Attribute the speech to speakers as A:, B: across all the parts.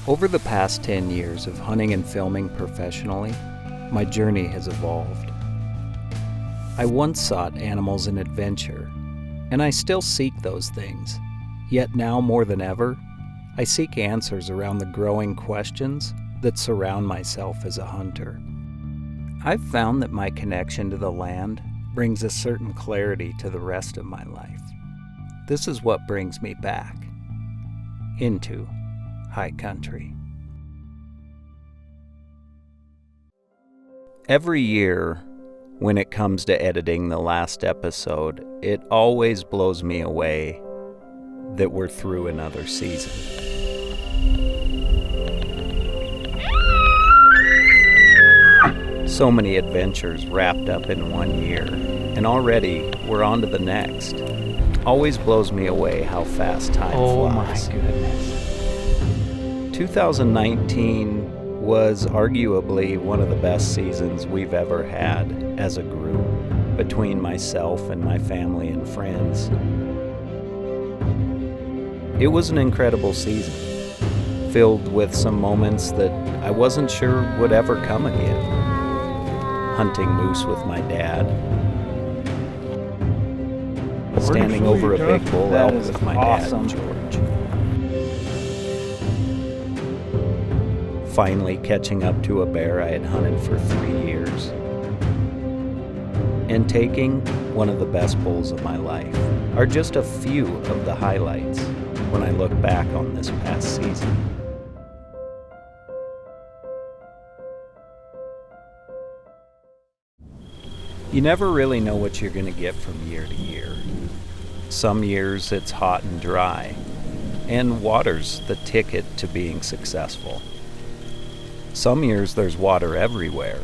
A: Over the past 10 years of hunting and filming professionally, my journey has evolved. I once sought animals and adventure, and I still seek those things. Yet now more than ever, I seek answers around the growing questions that surround myself as a hunter. I've found that my connection to the land brings a certain clarity to the rest of my life. This is what brings me back into high country. Every year, when it comes to editing the last episode, it always blows me away that we're through another season. So many adventures wrapped up in 1 year, and already we're on to the next. Always blows me away how fast time flies.
B: Oh my goodness.
A: 2019 was arguably one of the best seasons we've ever had as a group, between myself and my family and friends. It was an incredible season, filled with some moments that I wasn't sure would ever come again. Hunting moose with my dad, standing over a big bull elk with my dad, George. Finally catching up to a bear I had hunted for 3 years. And taking one of the best bulls of my life are just a few of the highlights when I look back on this past season. You never really know what you're going to get from year to year. Some years it's hot and dry, and water's the ticket to being successful. Some years there's water everywhere,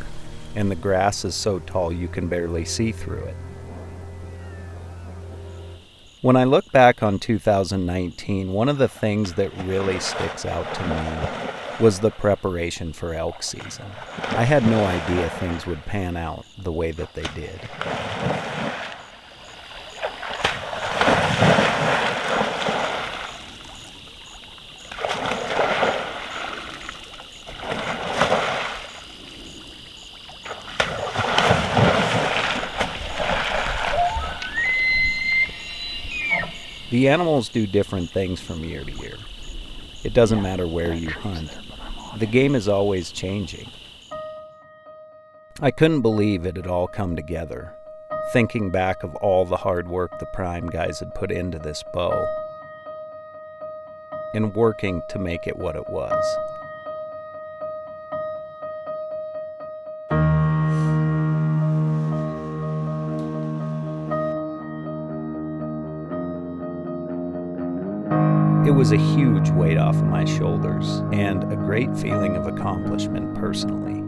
A: and the grass is so tall you can barely see through it. When I look back on 2019, one of the things that really sticks out to me was the preparation for elk season. I had no idea things would pan out the way that they did. The animals do different things from year to year. It doesn't matter where you hunt. The game is always changing. I couldn't believe it had all come together, thinking back of all the hard work the Prime guys had put into this bow, and working to make it what it was. It was a huge weight off of my shoulders and a great feeling of accomplishment personally.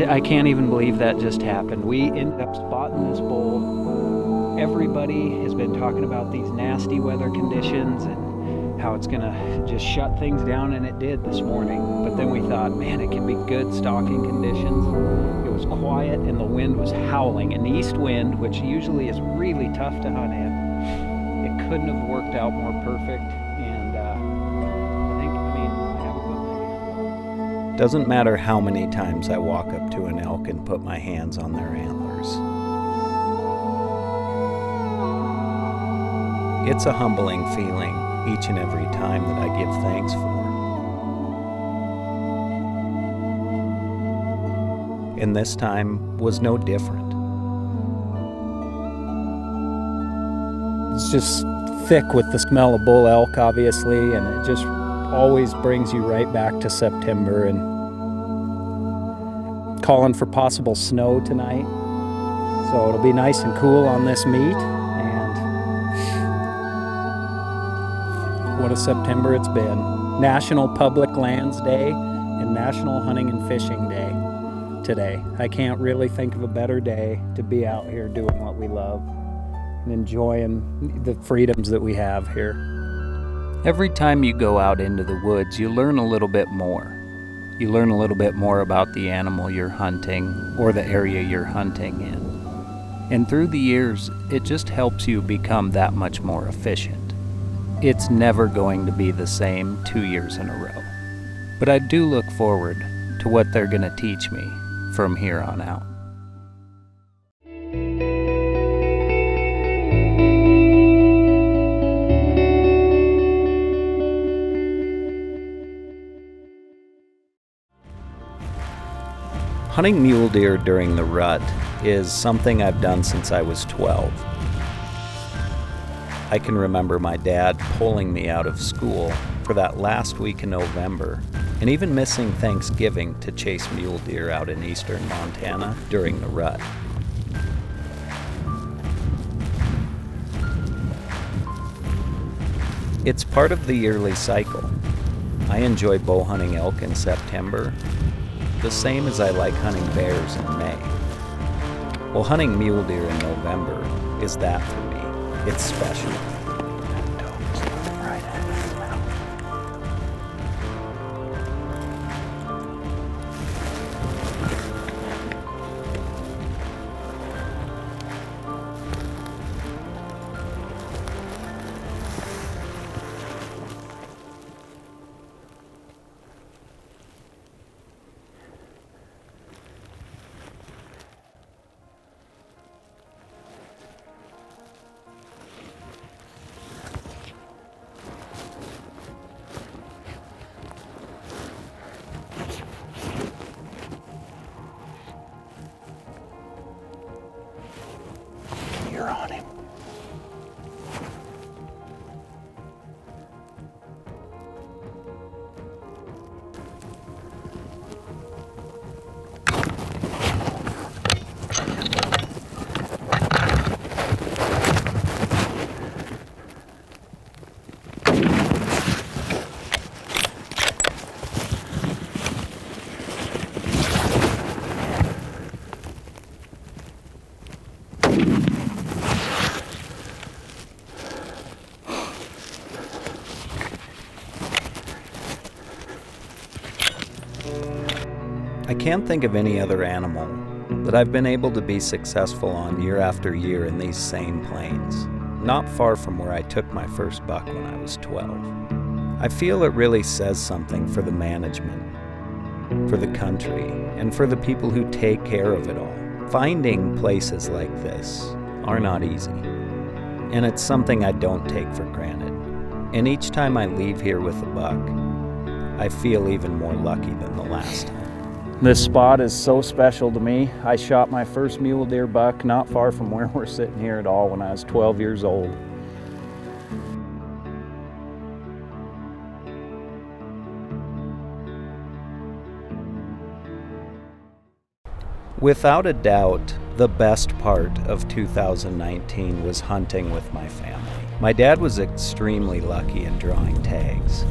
A: I can't even believe that just happened. We ended up spotting this bull. Everybody has been talking about these nasty weather conditions and how it's gonna just shut things down, and it did this morning. But then we thought, man, it can be good stalking conditions. It was quiet and the wind was howling, an east wind, which usually is really tough to hunt in. It couldn't have worked out more perfect, and I have a good day. Doesn't matter how many times I walk up to an elk and put my hands on their antlers. It's a humbling feeling each and every time that I give thanks for. And this time was no different. It's just thick with the smell of bull elk, obviously, and it just always brings you right back to September. And calling for possible snow tonight, so it'll be nice and cool on this meet. What a September it's been. National Public Lands Day and National Hunting and Fishing Day today. I can't really think of a better day to be out here doing what we love and enjoying the freedoms that we have here. Every time you go out into the woods, you learn a little bit more. You learn a little bit more about the animal you're hunting or the area you're hunting in. And through the years, it just helps you become that much more efficient. It's never going to be the same 2 years in a row. But I do look forward to what they're going to teach me from here on out. Hunting mule deer during the rut is something I've done since I was 12. I can remember my dad pulling me out of school for that last week in November, and even missing Thanksgiving to chase mule deer out in eastern Montana during the rut. It's part of the yearly cycle. I enjoy bow hunting elk in September, the same as I like hunting bears in May. Well, hunting mule deer in November is that for me. It's special. You're on him. I can't think of any other animal that I've been able to be successful on year after year in these same plains, not far from where I took my first buck when I was 12. I feel it really says something for the management, for the country, and for the people who take care of it all. Finding places like this are not easy, and it's something I don't take for granted. And each time I leave here with a buck, I feel even more lucky than the last time. This spot is so special to me. I shot my first mule deer buck not far from where we're sitting here at all when I was 12 years old. Without a doubt, the best part of 2019 was hunting with my family. My dad was extremely lucky in drawing tags.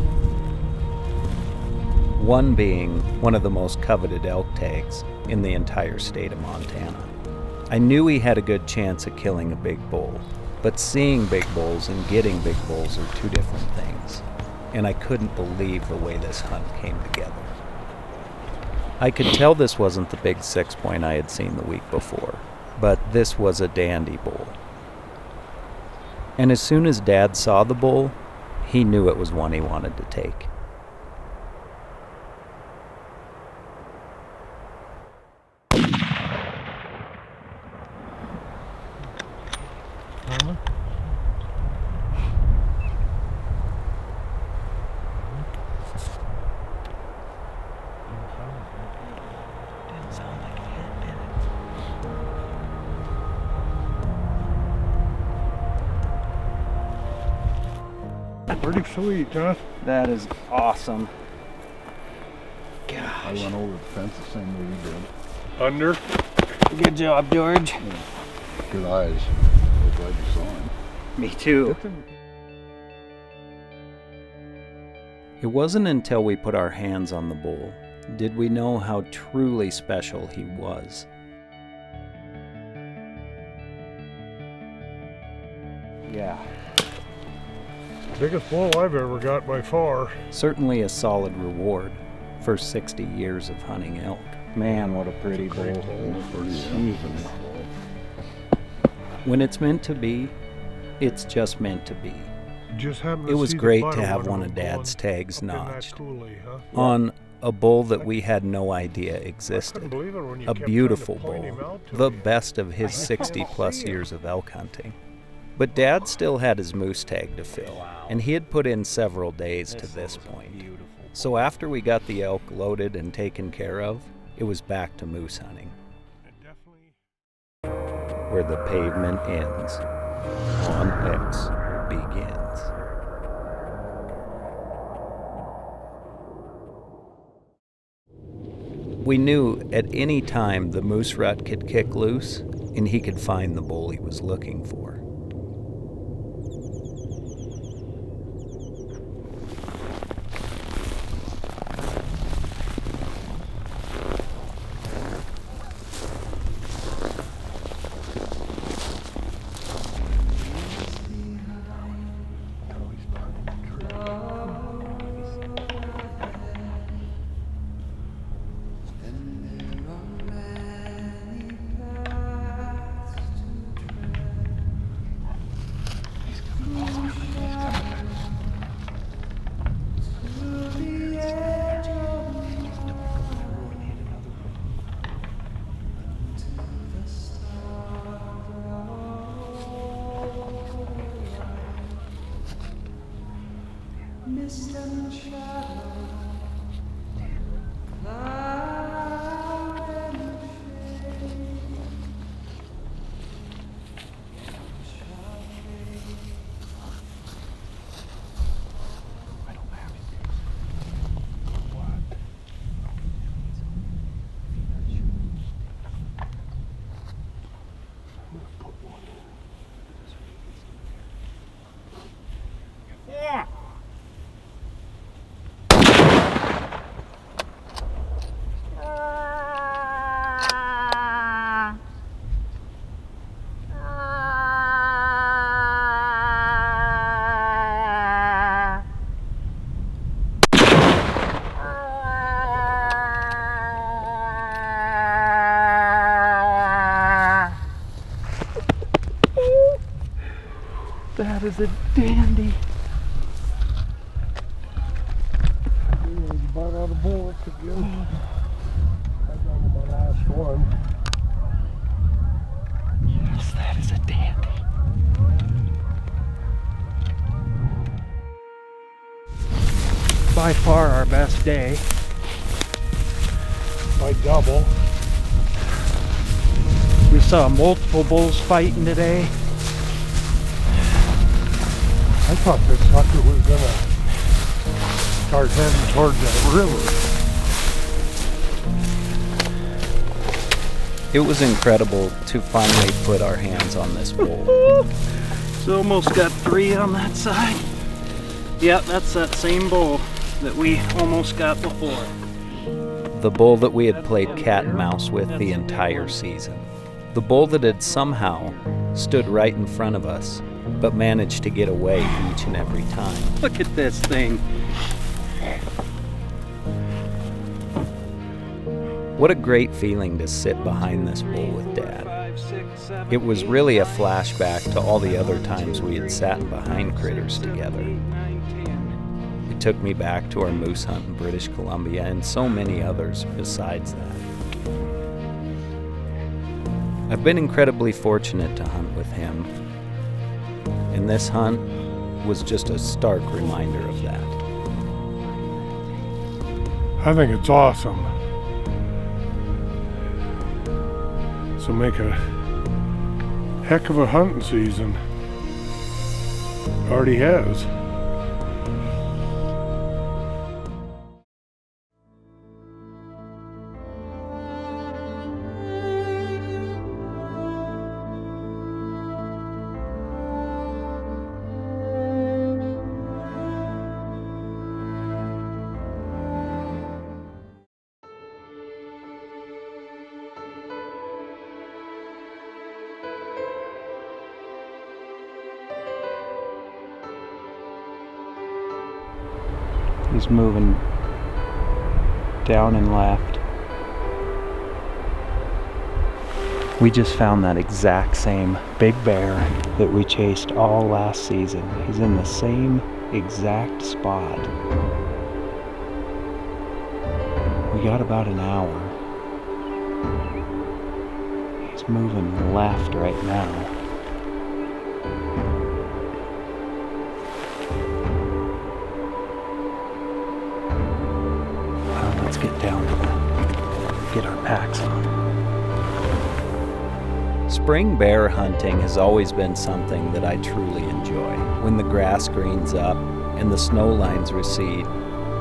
A: One being one of the most coveted elk tags in the entire state of Montana. I knew he had a good chance of killing a big bull, but seeing big bulls and getting big bulls are two different things. and I couldn't believe the way this hunt came together. I could tell this wasn't the big 6-point I had seen the week before, but this was a dandy bull. And as soon as Dad saw the bull, he knew it was one he wanted to take.
B: Pretty sweet, huh?
A: That is awesome. Gosh.
C: I went over the fence the same way you did.
B: Under.
A: Good job, George.
C: Yeah. Good eyes. I'm glad you saw him.
A: Me too. It wasn't until we put our hands on the bull did we know how truly special he was. Yeah.
B: Biggest bull I've ever got by far.
A: Certainly a solid reward for 60 years of hunting elk. Man, what a pretty bull. When it's meant to be, it's just meant to be. It was great to have one of Dad's tags notched on a bull that we had no idea existed. A beautiful bull, the best of his 60-plus years of elk hunting. But Dad still had his moose tag to fill, and he had put in several days to this point. So after we got the elk loaded and taken care of, it was back to moose hunting. Where the pavement ends, on X begins. We knew at any time the moose rut could kick loose, and he could find the bull he was looking for. That is a dandy.
B: Bite out a bullet again. I got my last one.
A: Yes, that is a dandy. By far our best day.
B: By double.
A: We saw multiple bulls fighting today.
B: I thought this sucker was gonna start heading toward that river.
A: It was incredible to finally put our hands on this bull.
D: So almost got 3 on that side. Yep, that's that same bull that we almost got before.
A: The bull that we had played cat and mouse with the entire season. The bull that had somehow stood right in front of us but managed to get away each and every time.
D: Look at this thing.
A: What a great feeling to sit behind this bull with Dad. It was really a flashback to all the other times we had sat behind critters together. It took me back to our moose hunt in British Columbia and so many others besides that. I've been incredibly fortunate to hunt with him, and this hunt was just a stark reminder of that.
B: I think it's awesome. So make a heck of a hunting season. Already has.
A: He's moving down and left. We just found that exact same big bear that we chased all last season. He's in the same exact spot. We got about an hour. He's moving left right now. Let's get down and get our packs on. Spring bear hunting has always been something that I truly enjoy. When the grass greens up and the snow lines recede,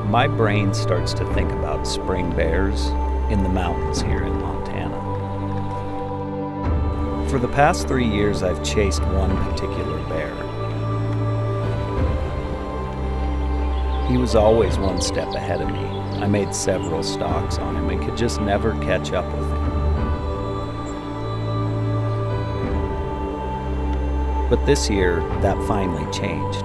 A: my brain starts to think about spring bears in the mountains here in Montana. For the past 3 years, I've chased one particular bear. He was always one step ahead of me. I made several stalks on him and could just never catch up with him. But this year, that finally changed.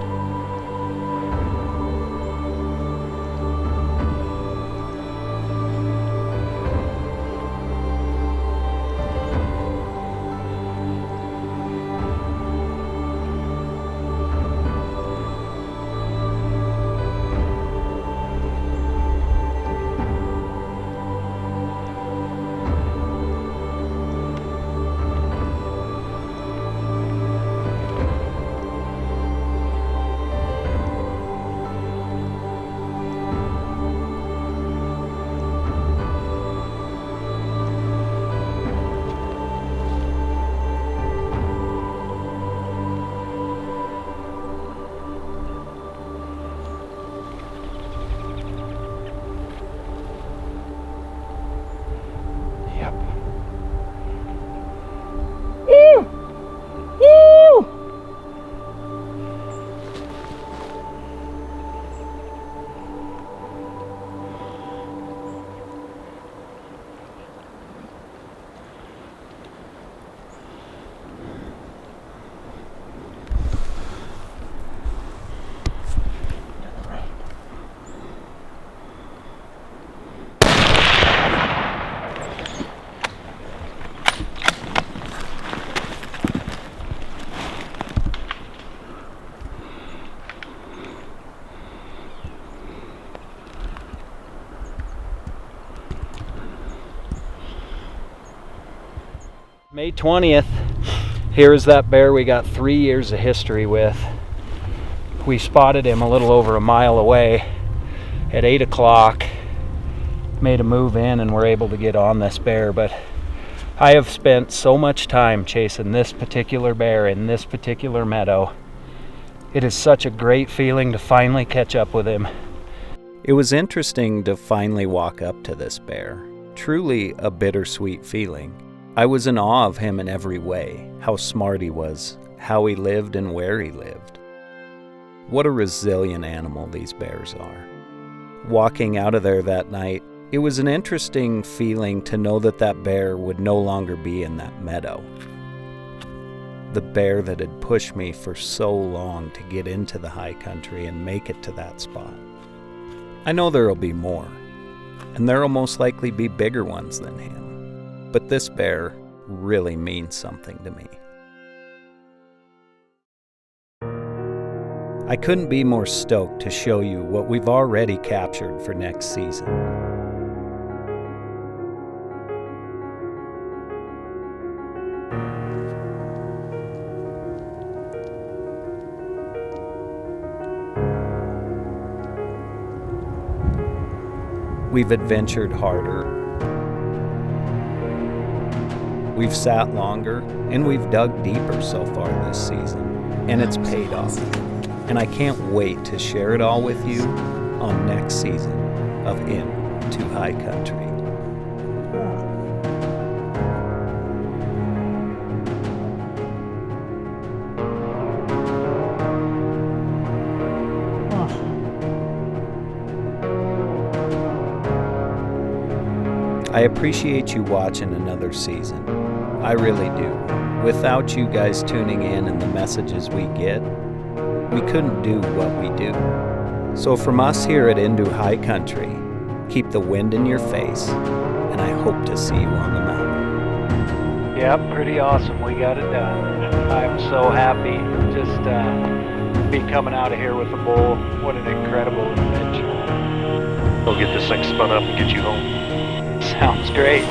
A: May 20th, here's that bear we got 3 years of history with. We spotted him a little over a mile away at 8 o'clock, made a move in and were able to get on this bear, but I have spent so much time chasing this particular bear in this particular meadow. It is such a great feeling to finally catch up with him. It was interesting to finally walk up to this bear. Truly a bittersweet feeling. I was in awe of him in every way, how smart he was, how he lived and where he lived. What a resilient animal these bears are. Walking out of there that night, it was an interesting feeling to know that that bear would no longer be in that meadow. the bear that had pushed me for so long to get into the high country and make it to that spot. I know there'll be more, and there'll most likely be bigger ones than him, but this bear really means something to me. I couldn't be more stoked to show you what we've already captured for next season. We've adventured harder, we've sat longer, and we've dug deeper so far this season, and it's paid off. And I can't wait to share it all with you on next season of Into High Country. I appreciate you watching another season. I really do. Without you guys tuning in and the messages we get, we couldn't do what we do. So from us here at Into High Country, keep the wind in your face, and I hope to see you on the mountain.
D: Yep, pretty awesome. We got it done. I'm so happy just be coming out of here with a bull. What an incredible adventure.
E: We'll get this thing spun up and get you home.
D: Sounds great.